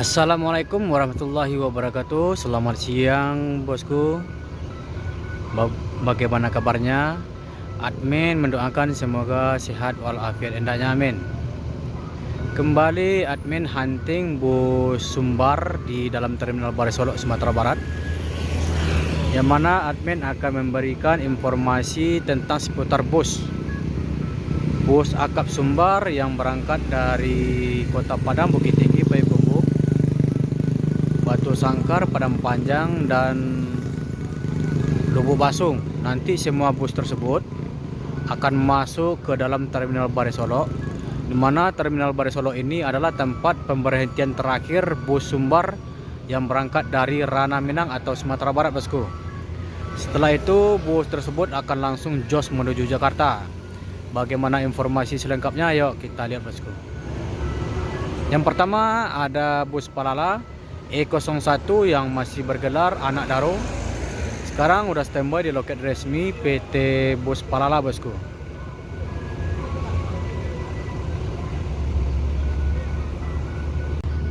Assalamualaikum warahmatullahi wabarakatuh. Selamat siang bosku. Bagaimana kabarnya? Admin mendoakan semoga sehat walafiat endaknya, amin. Kembali admin hunting bus Sumbar di dalam terminal Barai Solok, Sumatera Barat, yang mana admin akan memberikan informasi tentang seputar bus akap Sumbar yang berangkat dari Kota Padang, Bukit Tinggi, Payakumbuh, Batu Sangkar, Padang Panjang, dan Lubuk Basung. Nanti semua bus tersebut akan masuk ke dalam terminal Barai Solok, di mana terminal Barai Solok ini adalah tempat pemberhentian terakhir bus Sumbar yang berangkat dari Ranah Minang atau Sumatera Barat, bosku. Setelah itu bus tersebut akan langsung jos menuju Jakarta. Bagaimana informasi selengkapnya? Yuk kita lihat, bosku. Yang pertama ada bus Palala E01 yang masih bergelar Anak Daro. Sekarang udah standby di loket resmi PT Bus Palala, bosku.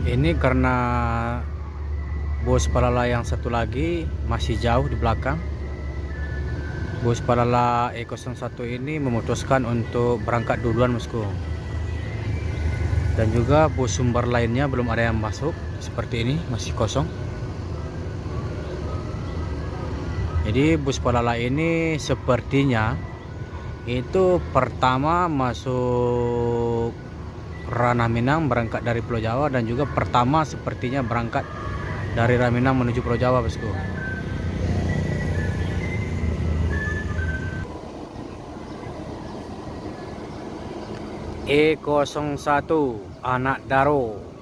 Ini karena bus Palala yang satu lagi masih jauh di belakang. Bus Palala E01 ini memutuskan untuk berangkat duluan, bosku. Dan juga bus Sumbar lainnya belum ada yang masuk. Seperti ini masih kosong. Jadi bus Palala ini sepertinya itu pertama masuk Ranah Minang berangkat dari Pulau Jawa, dan juga pertama sepertinya berangkat dari Ranah Minang menuju Pulau Jawa, bosku. E01 Anak Daro.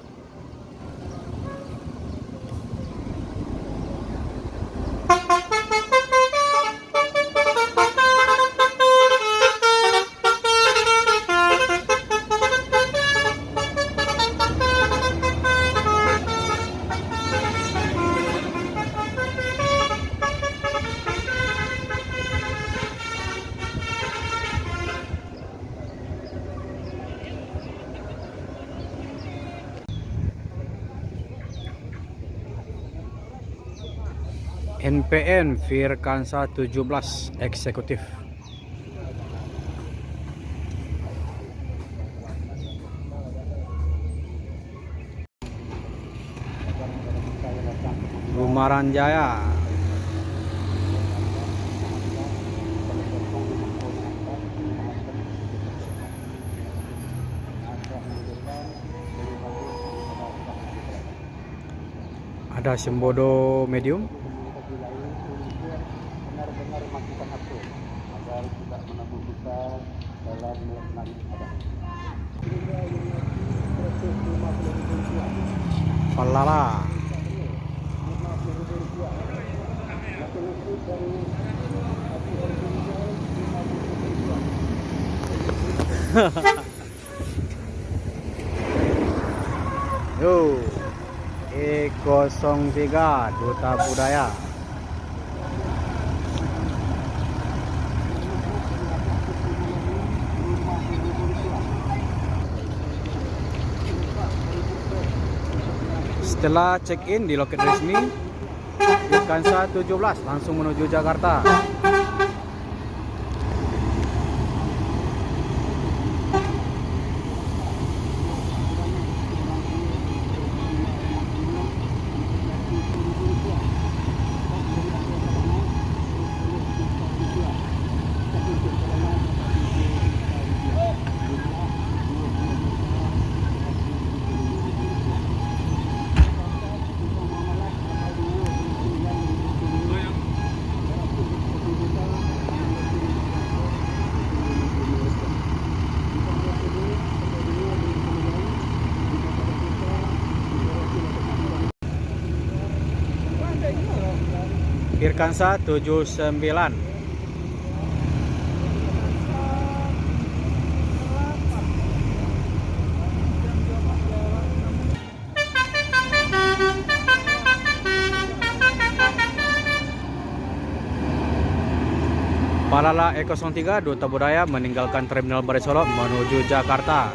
NPN Firkansa 17 eksekutif. Lumaran Jaya. Ada Sembodo medium. Palala. Yo, E03 Duta Budaya. Setelah check-in di loket resmi Firkansa 17 langsung menuju Jakarta. Firkansa 79. Palala E03 Duta Budaya meninggalkan terminal Barai Solok menuju Jakarta.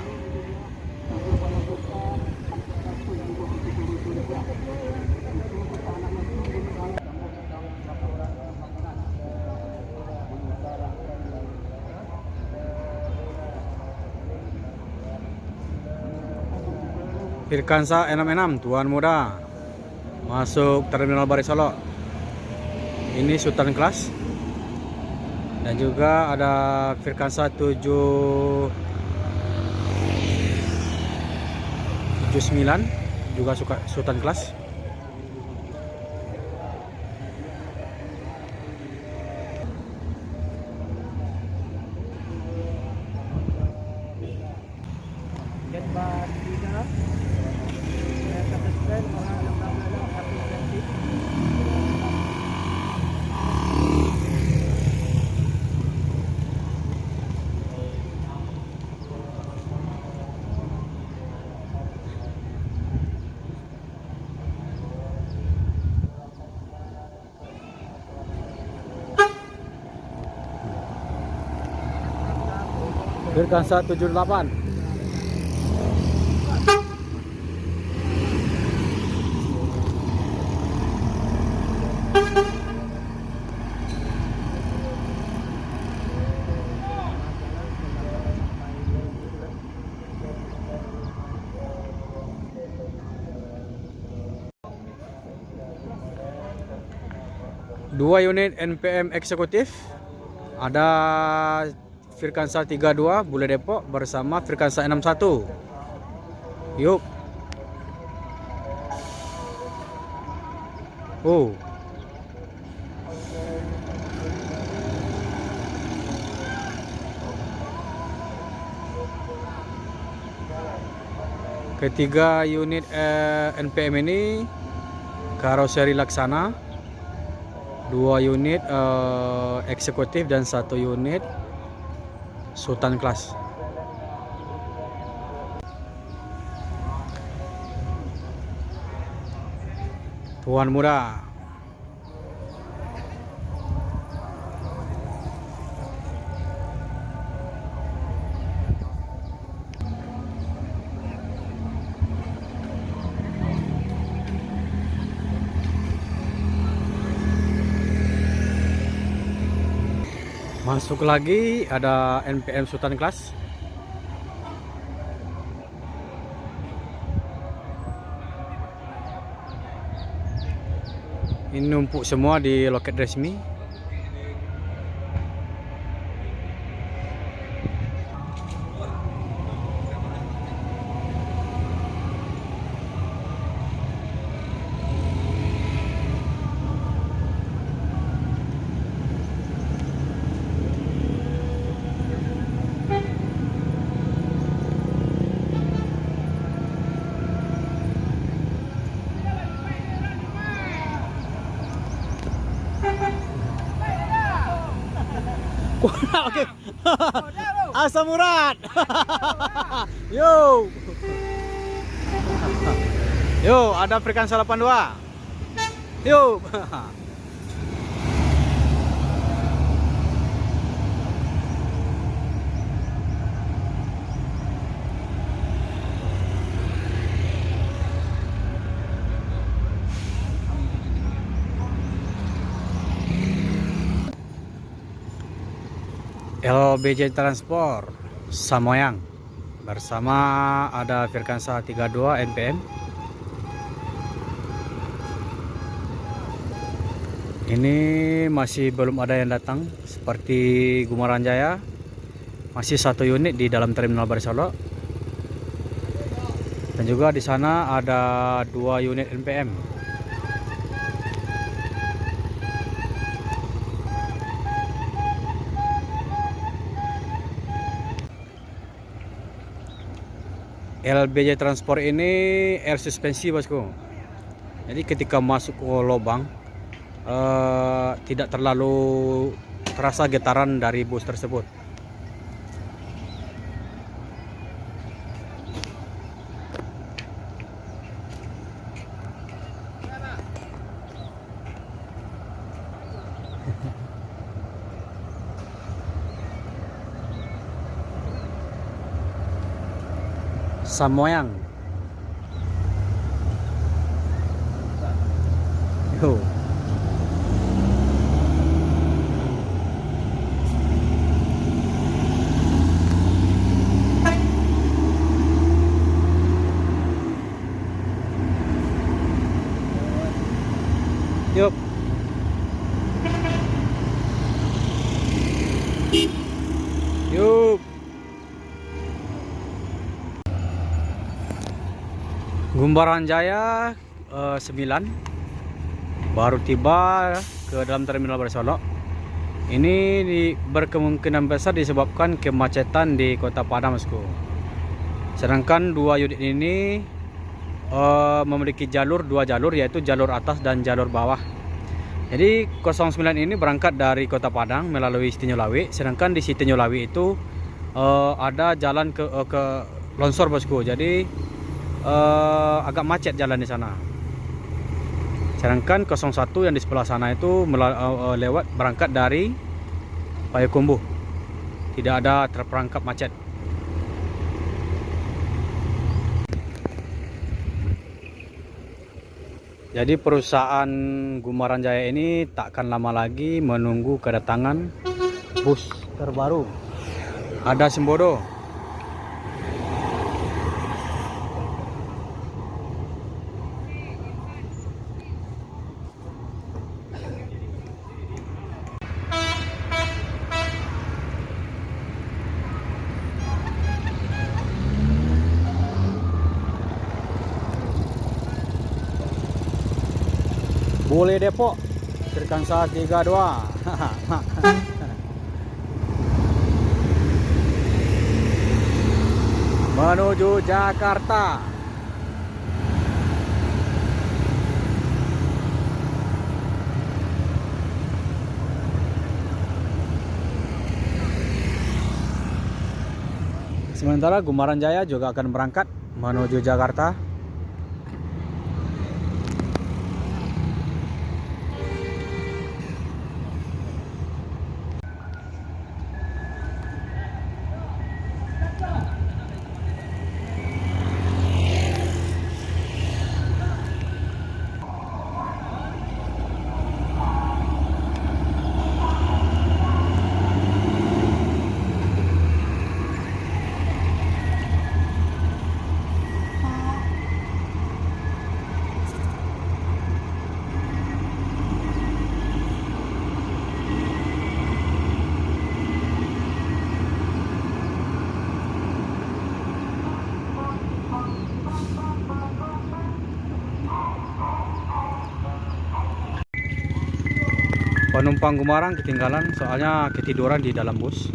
Firkansa 66 Tuan Muda masuk Terminal Baris Solo. Ini Sultan Class. Dan juga ada Firkansa 79 juga Sultan Class. Firkansa 78. Dua unit NPM eksekutif, ada Firkansa 32 Bule Depok bersama Firkansa 61. Yuk. Oh. Ketiga unit NPM ini karoseri Laksana, 2 unit eksekutif dan 1 unit Sultan Class. Tuan Muda. Masuk lagi ada NPM Sultan Class. Ini numpuk semua di loket resmi. Oke. Asam Murad. Yo. Yo, ada Firkansa 82. Yo. LBJ Transport Samoyang bersama ada Firkansa 32 NPM. Ini masih belum ada yang datang, seperti Gumaran Jaya masih 1 unit di dalam Terminal Baris Solo. Dan juga di sana ada 2 unit NPM. LBJ Transport ini air suspensi bosku. Jadi ketika masuk ke lubang tidak terlalu terasa getaran dari bus tersebut. Samoyang. Yo. Yuk. Yuk. Gumbaran Jaya 9 baru tiba ke dalam terminal Bersolok. Ini berkemungkinan besar disebabkan kemacetan di Kota Padang, Bosku. Sedangkan dua unit ini memiliki dua jalur, yaitu jalur atas dan jalur bawah. Jadi 09 ini berangkat dari Kota Padang melalui Siti Nyolawi, sedangkan di Siti Nyolawi itu ada jalan ke longsor, Bosku. Jadi agak macet jalan di sana. Sedangkan 01 yang di sebelah sana itu lewat berangkat dari Payakumbuh. Tidak ada terperangkap macet. Jadi perusahaan Gumbaran Jaya ini tak akan lama lagi menunggu kedatangan bus terbaru. Ada Sembodo. Boleh Depok, Srikansa 32. Menuju Jakarta. Sementara Gumbaran Jaya juga akan berangkat menuju Jakarta. Penumpang Gumarang ketinggalan soalnya ketiduran di dalam bus.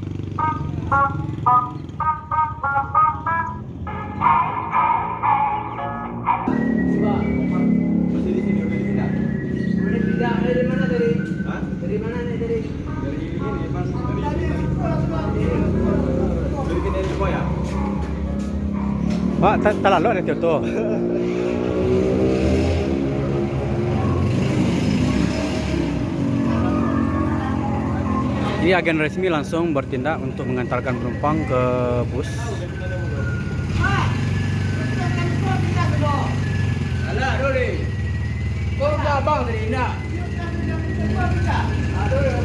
Pak, terlalu ada tuh. Ini agen resmi langsung bertindak untuk mengantarkan penumpang ke bus. Alah, Dori. Kau dah bang tadi nak. Aduh,